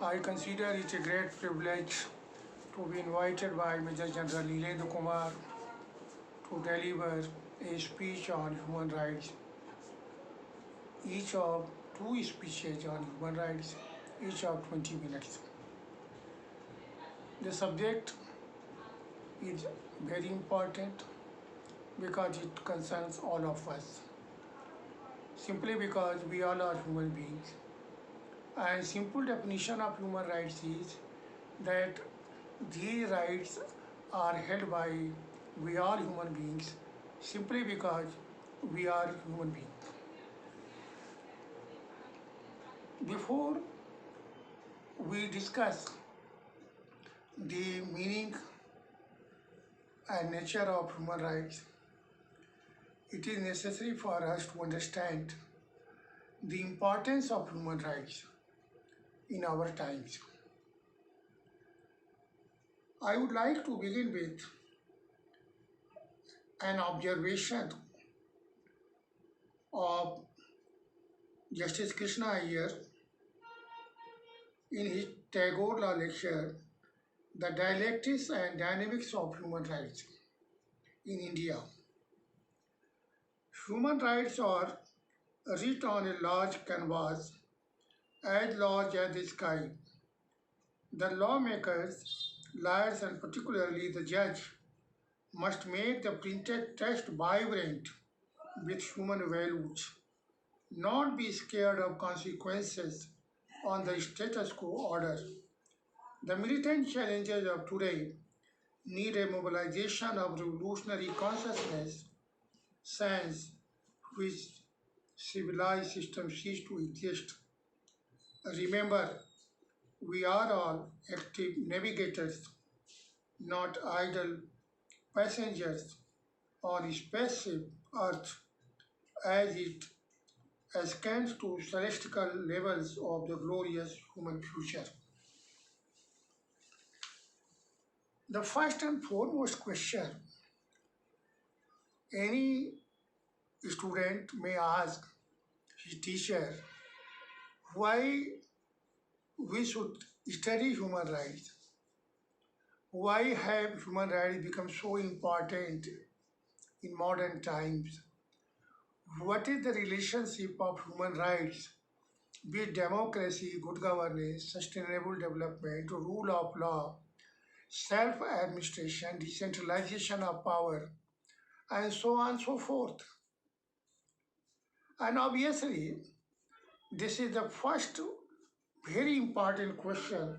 I consider it a great privilege to be invited by Major General Neelendra Kumar to deliver a speech on human rights. Each of two speeches on human rights, each of 20 minutes. The subject is very important because it concerns all of us. Simply because we all are human beings. And simple definition of human rights is that these rights are held by we all human beings simply because we are human beings. Before we discuss the meaning and nature of human rights, it is necessary for us to understand the importance of human rights in our times. I would like to begin with an observation of Justice Krishna Iyer in his Tagore Law lecture, The Dialectics and Dynamics of Human Rights in India. Human rights are writ on a large canvas as large as the sky. The lawmakers, lawyers, and particularly the judge must make the printed text vibrant with human values, not be scared of consequences on the status quo order. The militant challenges of today need a mobilization of revolutionary consciousness, sans which civilized systems cease to exist. Remember, we are all active navigators, not idle passengers on spaceship Earth as it ascends to celestial levels of the glorious human future. The first and foremost question any student may ask his teacher why we should study human rights. Why have human rights become so important in modern times? What is the relationship of human rights with democracy, good governance, sustainable development, rule of law, self-administration, decentralization of power, and so on and so forth? And obviously, this is the first very important question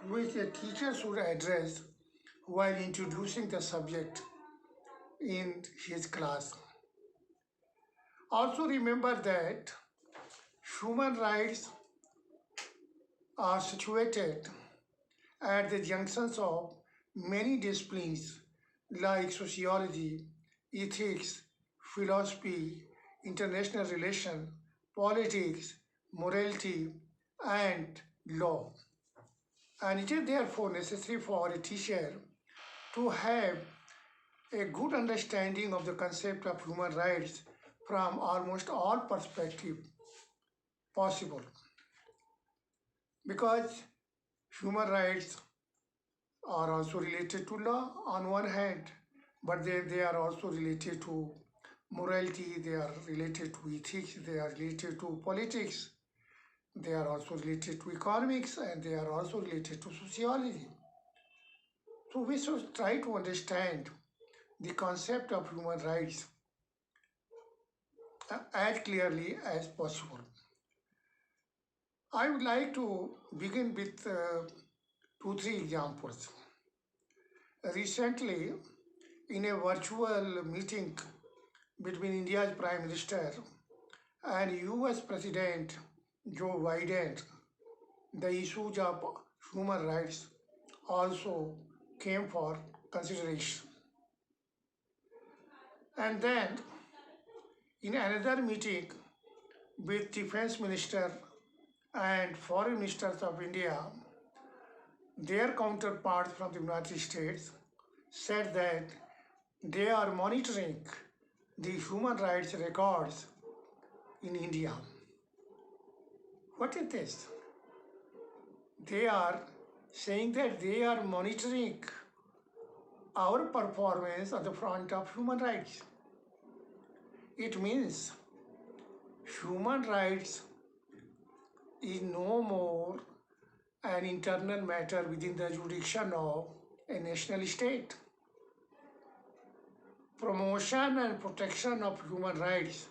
which a teacher should address while introducing the subject in his class. Also remember that human rights are situated at the junctions of many disciplines like sociology, ethics, philosophy, international relations, politics, morality, and law. And it is therefore necessary for a teacher to have a good understanding of the concept of human rights from almost all perspectives possible. Because human rights are also related to law on one hand, but they are also related to morality, they are related to ethics, they are related to politics, they are also related to economics, and they are also related to sociology. So we should try to understand the concept of human rights as clearly as possible. I would like to begin with 2-3 examples. Recently, in a virtual meeting between India's Prime Minister and US President Joe Biden, the issues of human rights also came for consideration. And then, in another meeting with Defense Minister and Foreign Ministers of India, their counterparts from the United States said that they are monitoring the human rights records in India. What is this? they are saying that they are monitoring our performance on the front of human rights. It means human rights is no more an internal matter within the jurisdiction of a national state. Promotion and protection of human rights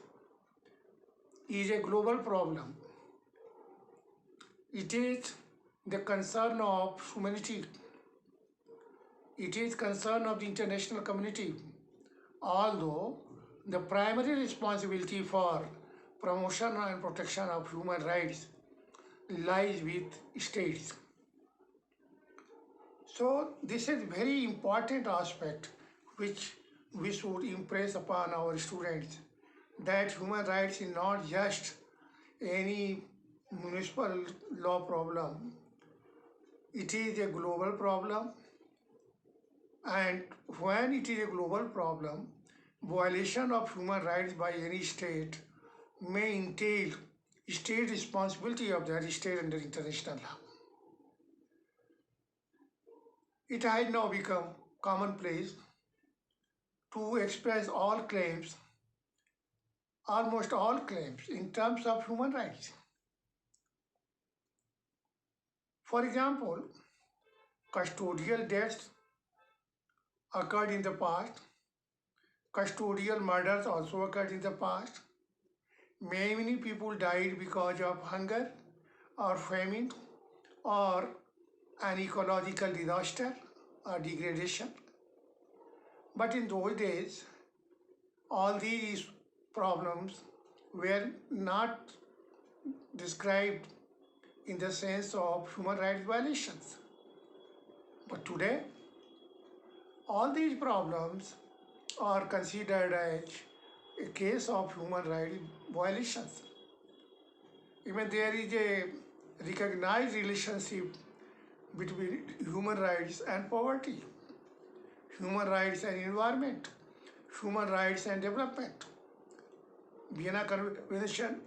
is a global problem. It is the concern of humanity. It is concern of the international community. Although the primary responsibility for promotion and protection of human rights lies with states. So this is very important aspect which we should impress upon our students, that human rights is not just any municipal law problem. It is a global problem, and when it is a global problem, violation of human rights by any state may entail state responsibility of that state under international law. It has now become commonplace to express all claims, almost all claims, in terms of human rights. For example, custodial deaths occurred in the past. Custodial murders also occurred in the past. Many people died because of hunger or famine or an ecological disaster or degradation. But in those days, all these problems were not described in the sense of human rights violations. But today, all these problems are considered as a case of human rights violations. Even there is a recognized relationship between human rights and poverty, human rights and environment, human rights and development. Vienna Convention,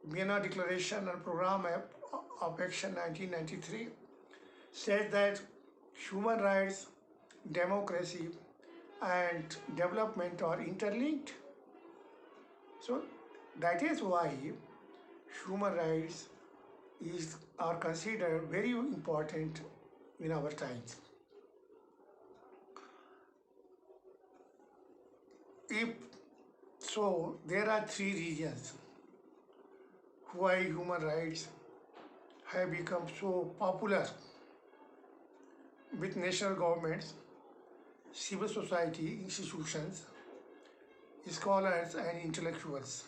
Vienna Declaration and Program of Action 1993 says that human rights, democracy, and development are interlinked. So that is why human rights are considered very important in our times. So there are three reasons why human rights have become so popular with national governments, civil society institutions, scholars and intellectuals.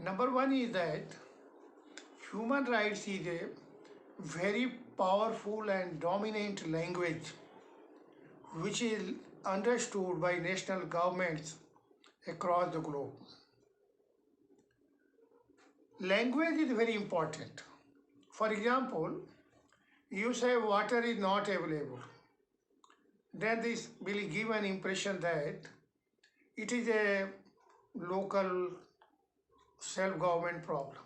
Number one is that human rights is a very powerful and dominant language which is understood by national governments across the globe. Language is very important. For example, you say water is not available. Then this will give an impression that it is a local self-government problem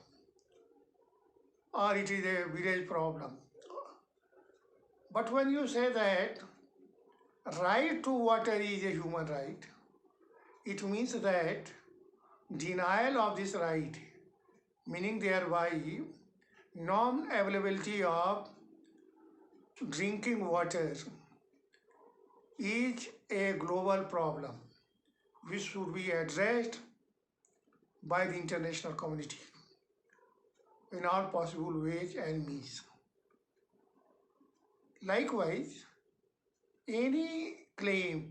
or it is a village problem. But when you say that right to water is a human right, it means that denial of this right, meaning thereby non-availability of drinking water, is a global problem which should be addressed by the international community in all possible ways and means. Likewise, any claim,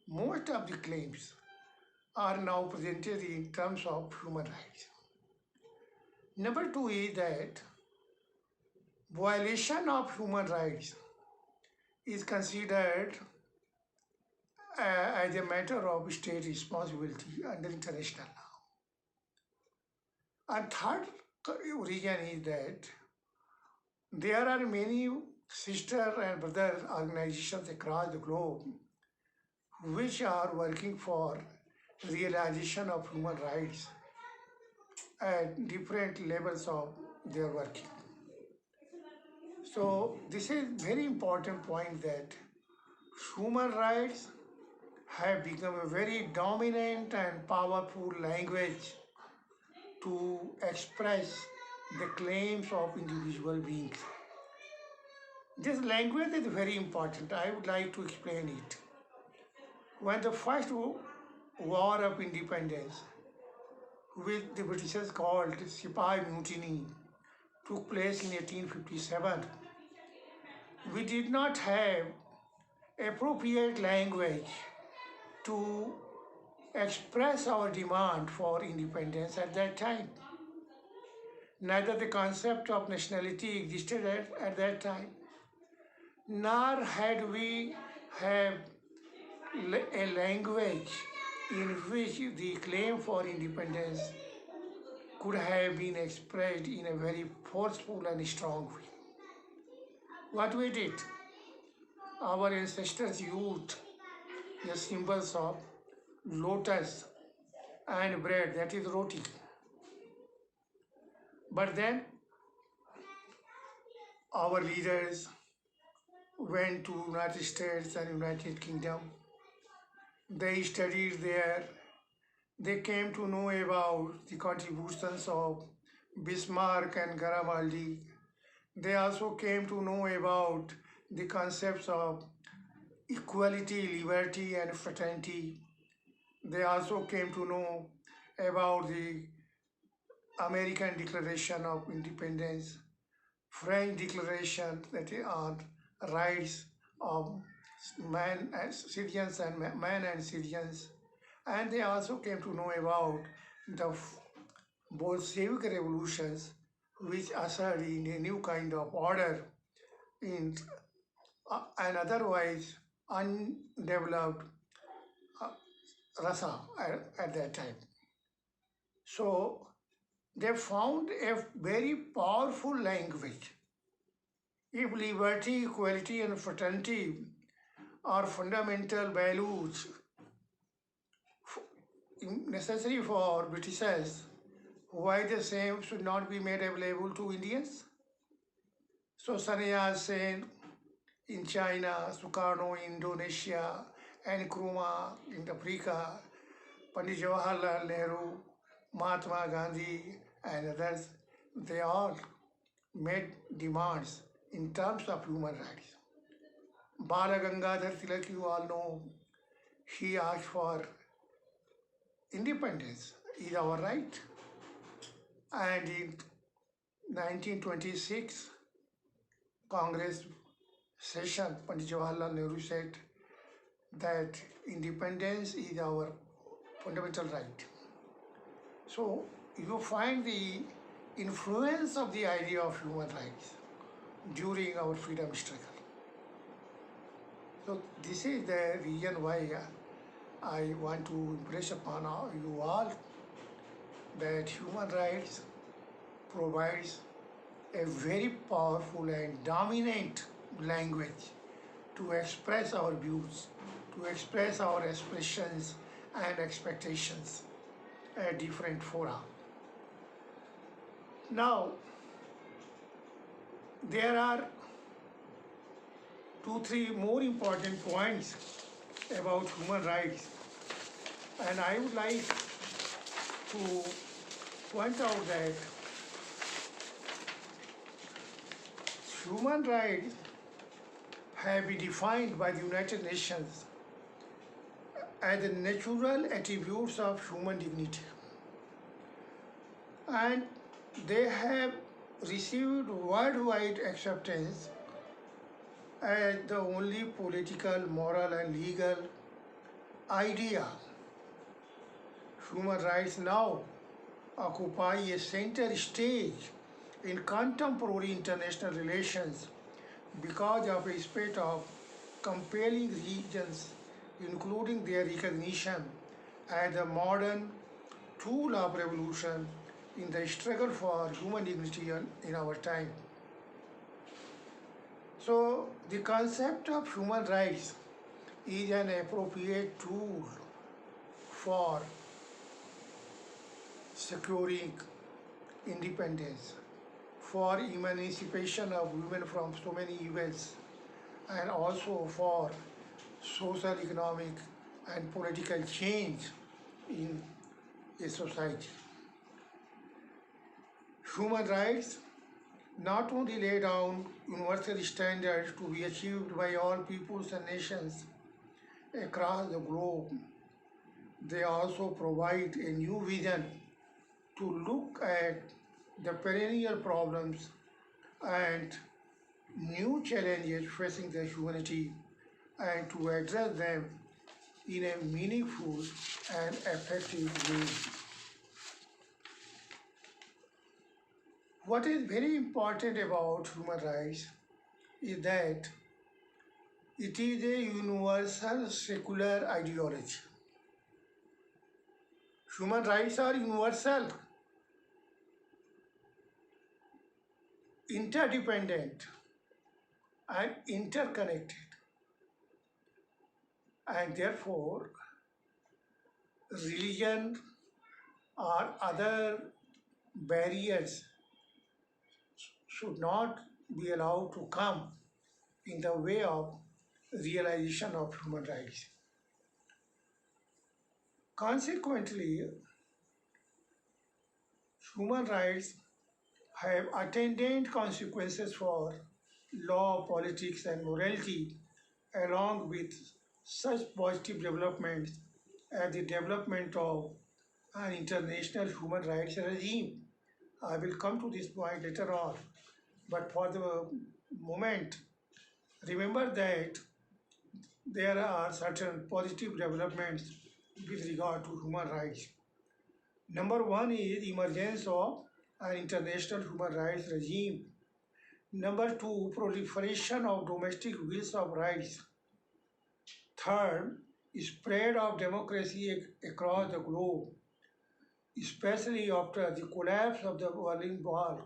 most of the claims are now presented in terms of human rights. Number two is that violation of human rights is considered as a matter of state responsibility under international law. And third reason is that there are many sister and brother organizations across the globe which are working for realization of human rights at different levels of their working. So this is very important point that human rights have become a very dominant and powerful language to express the claims of individual beings. This language is very important. I would like to explain it. When the first war of independence, which the Britishers called Sipahi Mutiny, took place in 1857, we did not have appropriate language to express our demand for independence at that time. Neither the concept of nationality existed at that time, nor had we have a language in which the claim for independence could have been expressed in a very forceful and strong way. What we did, our ancestors used the symbols of lotus and bread, that is roti. But then our leaders went to United States and United Kingdom. They studied there. They came to know about the contributions of Bismarck and Garibaldi. They also came to know about the concepts of equality, liberty, and fraternity. They also came to know about the American Declaration of Independence, French Declaration that is on rights of man and citizens and man and citizens, and they also came to know about the Bolshevik revolutions, which ushered in a new kind of order in an otherwise undeveloped Russia at that time. So they found a very powerful language. If liberty, equality, and fraternity are fundamental values necessary for Britishers, why the same should not be made available to Indians? So Sannyas Sen in China, Sukarno in Indonesia, and Nkrumah in Africa, Pandit Jawaharlal Nehru, Mahatma Gandhi, and others, they all made demands in terms of human rights. Bala Gangadhar Tilak, you all know, he asked for independence, is our right. And in 1926, Congress session, Pandit Jawaharlal Nehru said that independence is our fundamental right. So you find the influence of the idea of human rights during our freedom struggle. So this is the reason why I want to impress upon you all that human rights provides a very powerful and dominant language to express our views, to express our aspirations and expectations at different fora. Now, there are 2-3 more important points about human rights, and I would like to point out that human rights have been defined by the United Nations as the natural attributes of human dignity, and they have received worldwide acceptance as the only political, moral, and legal idea. Human rights now occupy a center stage in contemporary international relations because of a spate of compelling reasons, including their recognition as a modern tool of revolution in the struggle for human dignity in our time. So the concept of human rights is an appropriate tool for securing independence, for emancipation of women from so many evils, and also for social, economic, and political change in a society. Human rights not only lay down universal standards to be achieved by all peoples and nations across the globe, they also provide a new vision to look at the perennial problems and new challenges facing the humanity and to address them in a meaningful and effective way. What is very important about human rights is that it is a universal secular ideology. Human rights are universal, interdependent, and interconnected, and therefore religion or other barriers should not be allowed to come in the way of realization of human rights. Consequently, human rights have attendant consequences for law, politics, and morality, along with such positive developments as the development of an international human rights regime. I will come to this point later on, but for the moment, remember that there are certain positive developments with regard to human rights. Number one is emergence of an international human rights regime. Number two, proliferation of domestic bills of rights. Third, spread of democracy across the globe, especially after the collapse of the Berlin Wall.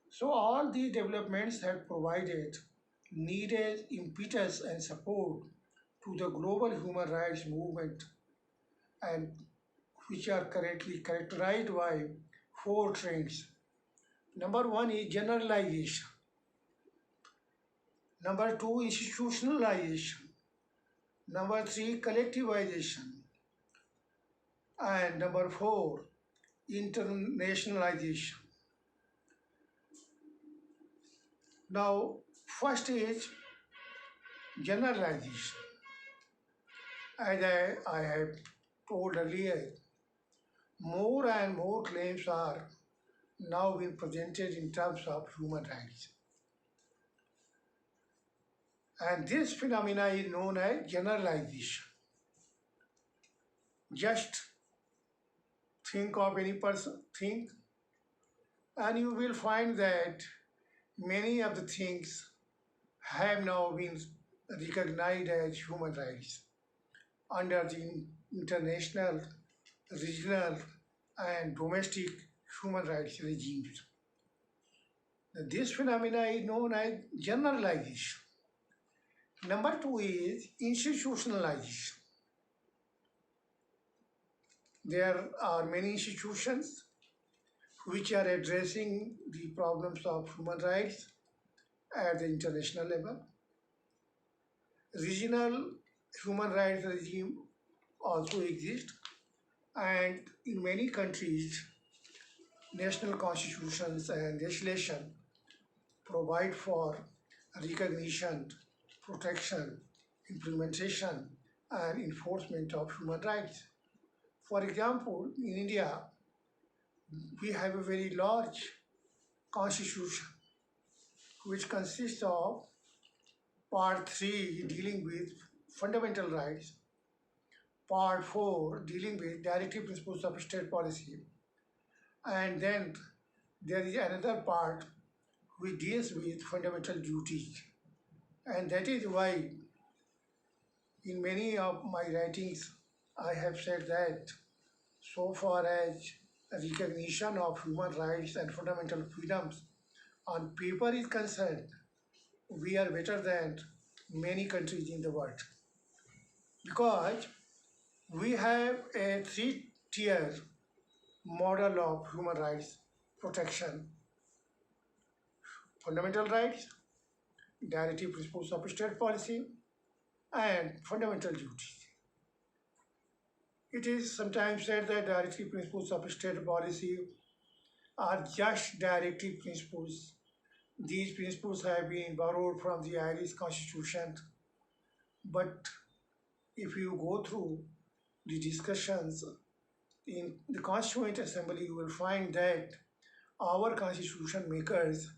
So all these developments have provided needed impetus and support to the global human rights movement, and which are currently characterized by four trends. Number one is generalization. Number two, institutionalization. Number three, collectivization. And number four, internationalization. Now, first is generalization. As I have told earlier, more and more claims are now being presented in terms of human rights. And this phenomena is known as generalization. Just think of any person, and you will find that many of the things have now been recognized as human rights under the international, regional, and domestic human rights regimes. This phenomena is known as generalization. Number two is institutionalization. There are many institutions which are addressing the problems of human rights at the international level. Regional human rights regime also exist, and in many countries, national constitutions and legislation provide for recognition, protection, implementation, and enforcement of human rights. For example, in India, we have a very large constitution which consists of Part 3 dealing with fundamental rights, Part 4 dealing with directive principles of state policy, and then there is another part which deals with fundamental duties. And that is why in many of my writings I have said that so far as recognition of human rights and fundamental freedoms on paper is concerned, we are better than many countries in the world, because we have a three-tier model of human rights protection, fundamental rights, directive principles of state policy, and fundamental duties. It is sometimes said that directive principles of state policy are just directive principles. These principles have been borrowed from the Irish Constitution, but if you go through the discussions in the Constituent Assembly, you will find that our constitution makers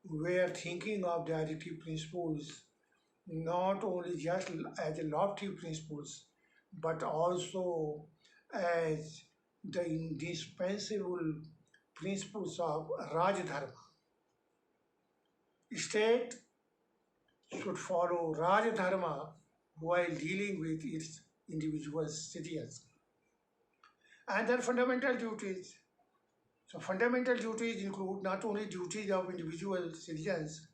were thinking of directive principles not only just as a lofty principles, but also as the indispensable principles of Rajadharma. State should follow Rajadharma while dealing with its individual citizens. And their fundamental duties. So fundamental duties include not only duties of individual citizens,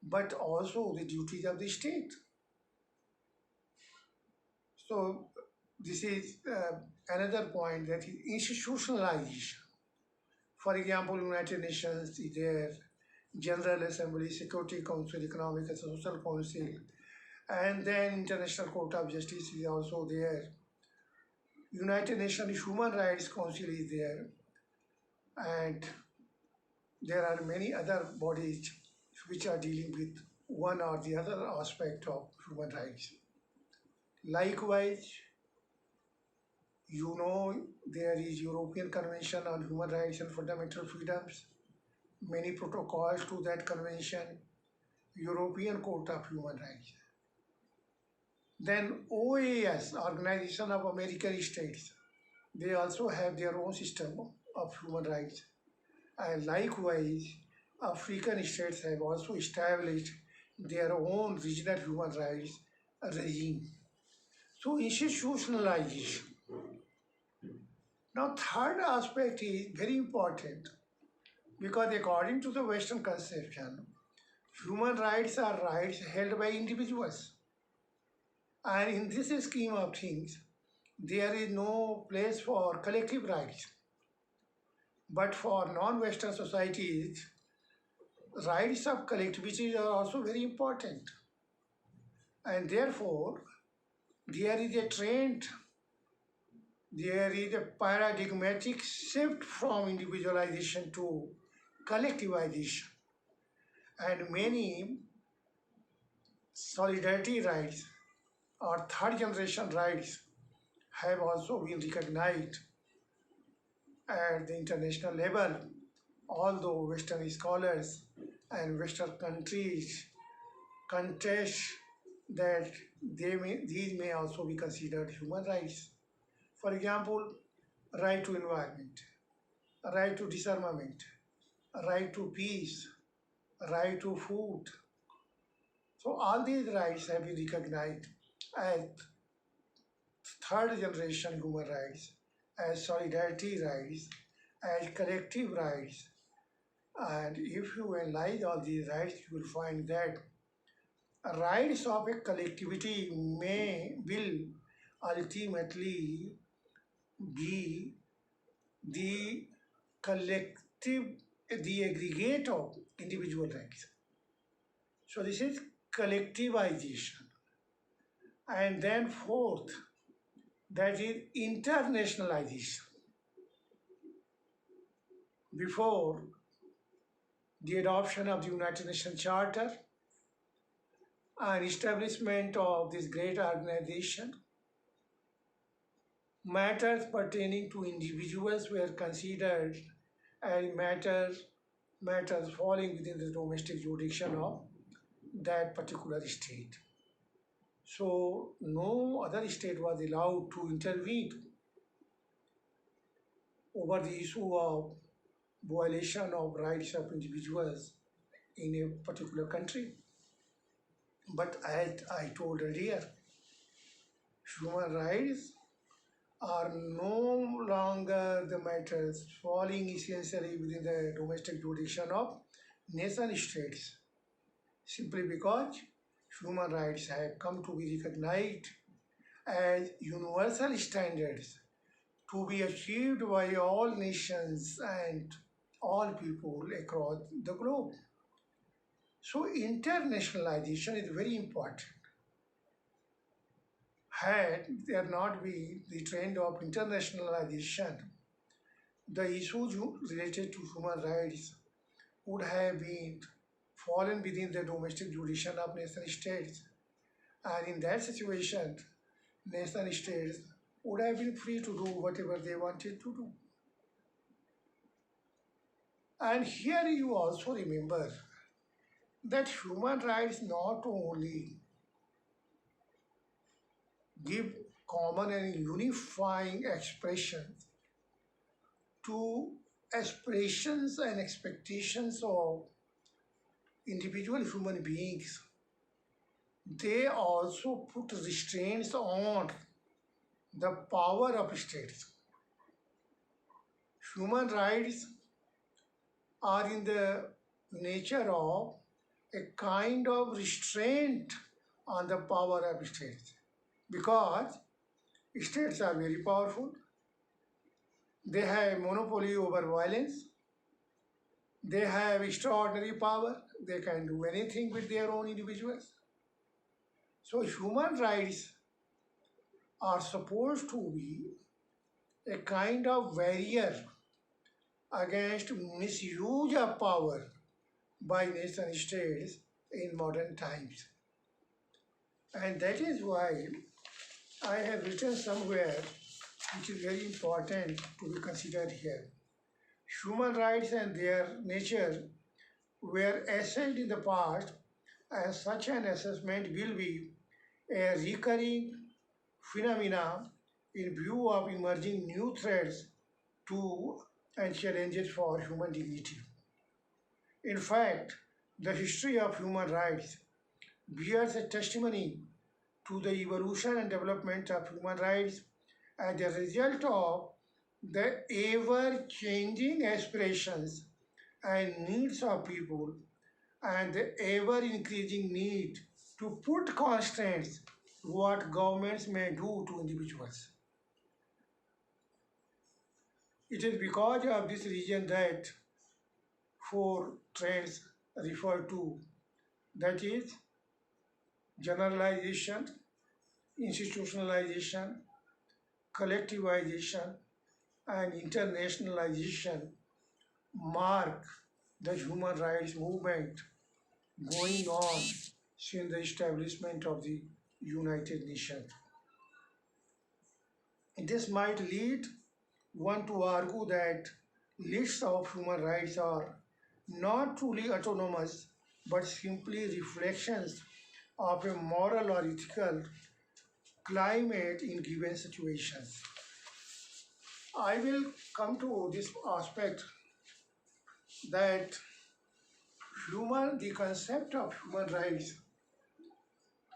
but also the duties of the state. So this is another point, that is institutionalization. For example, United Nations is there, General Assembly, Security Council, Economic and Social Council, and then International Court of Justice is also there. United Nations Human Rights Council is there, and there are many other bodies which are dealing with one or the other aspect of human rights. Likewise, you know, there is European Convention on Human Rights and Fundamental Freedoms, many protocols to that convention, European Court of Human Rights. Then OAS, Organization of American States, they also have their own system of human rights. And likewise, African states have also established their own regional human rights regime. So institutionalization. Now, third aspect is very important, because according to the Western conception, human rights are rights held by individuals. And in this scheme of things, there is no place for collective rights. But for non-Western societies, rights of collectivity are also very important. And therefore, there is a trend, there is a paradigmatic shift from individualization to collectivization. And many solidarity rights or third generation rights have also been recognized at the international level, although Western scholars and Western countries contest that these may also be considered human rights. For example, right to environment, right to disarmament, right to peace, right to food. So all these rights have been recognized as third generation human rights, as solidarity rights, as collective rights. And if you analyze all these rights, you will find that rights of a collectivity will ultimately be the collective, the aggregate of individual rights. So this is collectivization. And then fourth, that is internationalization. Before the adoption of the United Nations Charter and establishment of this great organization, matters pertaining to individuals were considered as matters falling within the domestic jurisdiction of that particular state. So no other state was allowed to intervene over the issue of violation of rights of individuals in a particular country. But as I told earlier, human rights are no longer the matters falling essentially within the domestic jurisdiction of nation states, simply because human rights have come to be recognized as universal standards to be achieved by all nations and all people across the globe. So internationalization is very important. Had there not been the trend of internationalization, the issues related to human rights would have been fallen within the domestic jurisdiction of nation states. And in that situation, nation states would have been free to do whatever they wanted to do. And here you also remember that human rights not only give common and unifying expressions to aspirations and expectations of individual human beings, they also put restraints on the power of states. Human rights are in the nature of a kind of restraint on the power of states because states are very powerful. They have monopoly over violence. They have extraordinary power. They can do anything with their own individuals. So human rights are supposed to be a kind of barrier against misuse of power by nation states in modern times. And that is why I have written somewhere, which is very important to be considered here. Human rights and their nature were assessed in the past, and such an assessment will be a recurring phenomena in view of emerging new threats to and challenges for human dignity. In fact, the history of human rights bears a testimony to the evolution and development of human rights as a result of the ever-changing aspirations and needs of people and the ever-increasing need to put constraints what governments may do to individuals. It is because of this reason that four trends refer to, that is generalization, institutionalization, collectivization, and internationalization mark the human rights movement going on since the establishment of the United Nations. This might lead one to argue that lists of human rights are not truly autonomous but simply reflections of a moral or ethical climate in given situations. I will come to this aspect that the concept of human rights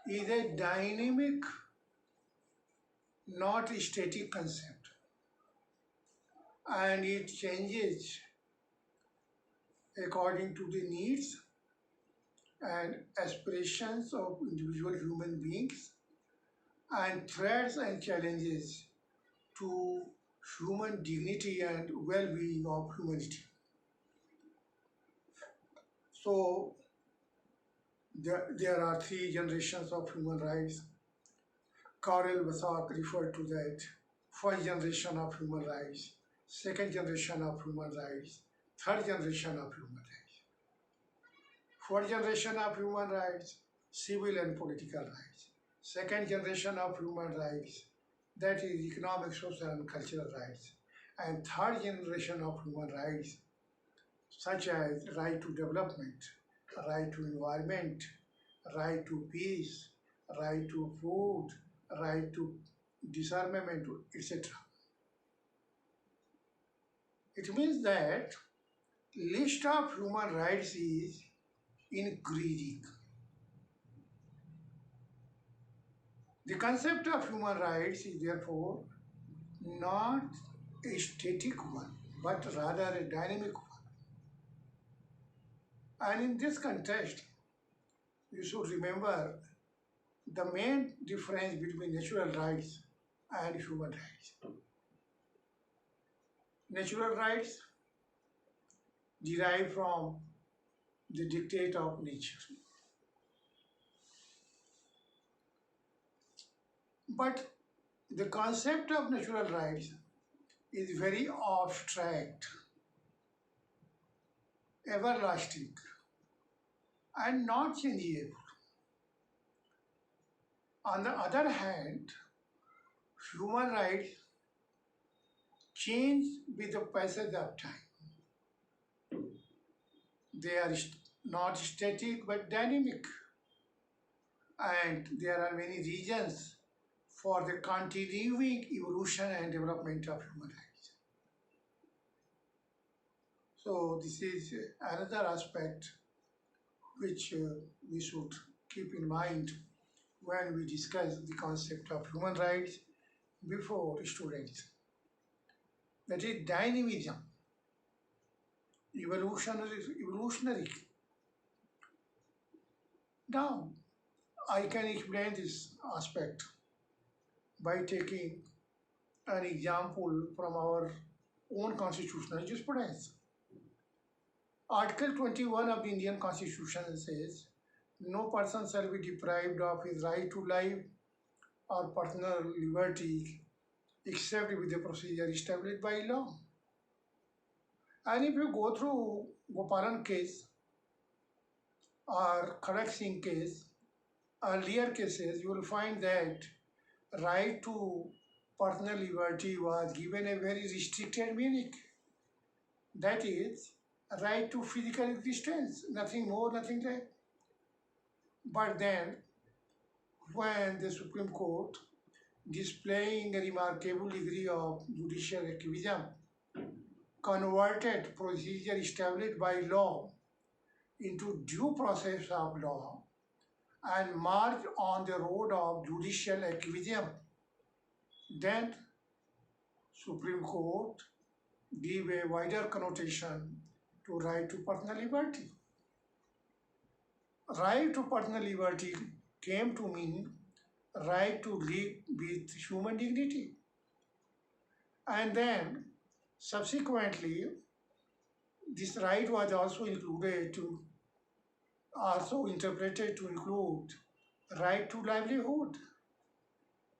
is a dynamic, not a static concept, and it changes according to the needs and aspirations of individual human beings and threats and challenges to human dignity and well-being of humanity. So there are three generations of human rights. Karel Basak referred to that. First generation of human rights, second generation of human rights, third generation of human rights. Fourth generation of human rights, civil and political rights. Second generation of human rights, that is economic, social, and cultural rights. And third generation of human rights, such as right to development, right to environment, right to peace, right to food, right to disarmament, etc. It means that list of human rights is increasing. The concept of human rights is therefore not a static one, but rather a dynamic one. And in this context, you should remember the main difference between natural rights and human rights. Natural rights derived from the dictate of nature. But the concept of natural rights is very abstract, everlasting, and not changeable. On the other hand, human rights change with the passage of time. They are not static but dynamic, and there are many reasons for the continuing evolution and development of human rights. So this is another aspect which we should keep in mind when we discuss the concept of human rights before students. That is dynamism, evolutionary. Now, I can explain this aspect by taking an example from our own constitutional jurisprudence. Article 21 of the Indian Constitution says, no person shall be deprived of his right to life or personal liberty except with the procedure established by law. And if you go through Gopalan case or Khadak Singh case, earlier cases, you will find that right to personal liberty was given a very restricted meaning. That is, right to physical existence, nothing more, nothing less. But then, when the Supreme Court, displaying a remarkable degree of judicial activism, converted procedure established by law into due process of law and marched on the road of judicial activism, then Supreme Court gave a wider connotation to right to personal liberty. Right to personal liberty came to mean right to live with human dignity. And then subsequently, this right was also interpreted to include right to livelihood.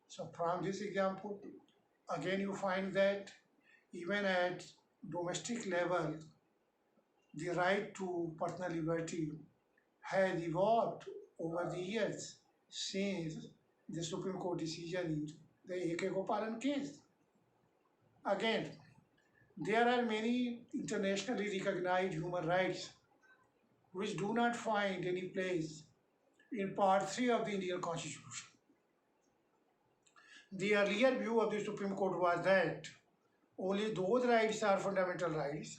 So from this example, again you find that even at domestic level, the right to personal liberty has evolved over the years since the Supreme Court decision in the A.K. Gopalan case. Again, there are many internationally recognized human rights which do not find any place in Part 3 of the Indian Constitution. The earlier view of the Supreme Court was that only those rights are fundamental rights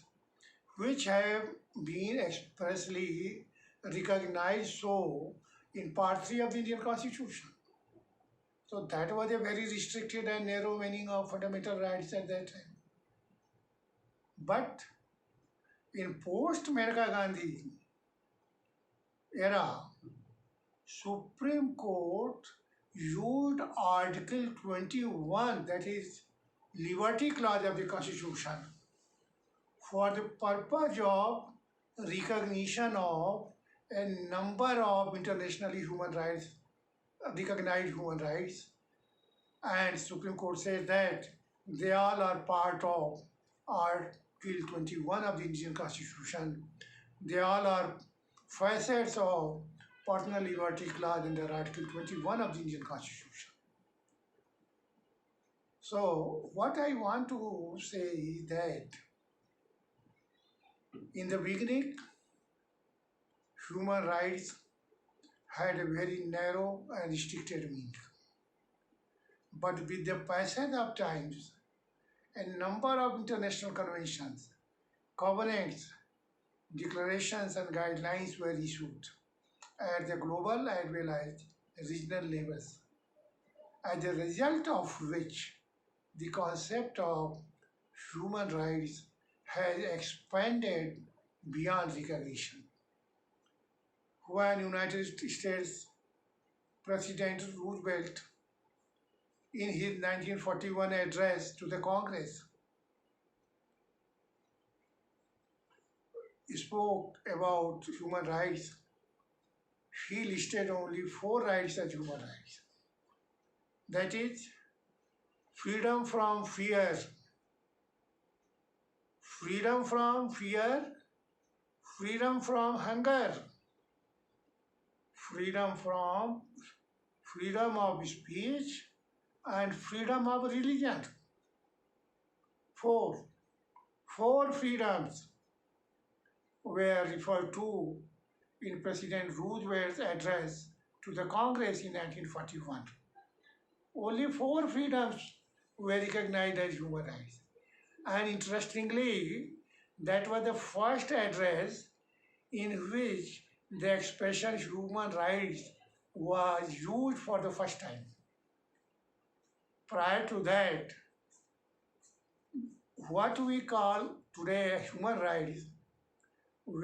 which have been expressly recognized so in Part 3 of the Indian Constitution. So that was a very restricted and narrow meaning of fundamental rights at that time. But in post-Maneka Gandhi era, Supreme Court used Article 21, that is Liberty Clause of the Constitution, for the purpose of recognition of a number of internationally human rights, recognized human rights, and Supreme Court says that they all are part of Article 21 of the Indian Constitution. They all are facets of personal liberty clause under Article 21 of the Indian Constitution. So what I want to say is that in the beginning, human rights had a very narrow and restricted meaning. But with the passage of times, a number of international conventions, covenants, declarations and guidelines were issued at the global as well as regional levels, as a result of which the concept of human rights has expanded beyond recognition. When United States President Roosevelt, in his 1941 address to the Congress, spoke about human rights, he listed only four rights as human rights. That is, freedom from fear, freedom from fear, freedom from hunger, freedom from freedom of speech, and freedom of religion. Four. Four freedoms were referred to in President Roosevelt's address to the Congress in 1941. Only four freedoms were recognized as human rights. And interestingly, that was the first address in which the expression human rights was used for the first time. Prior to that, what we call today human rights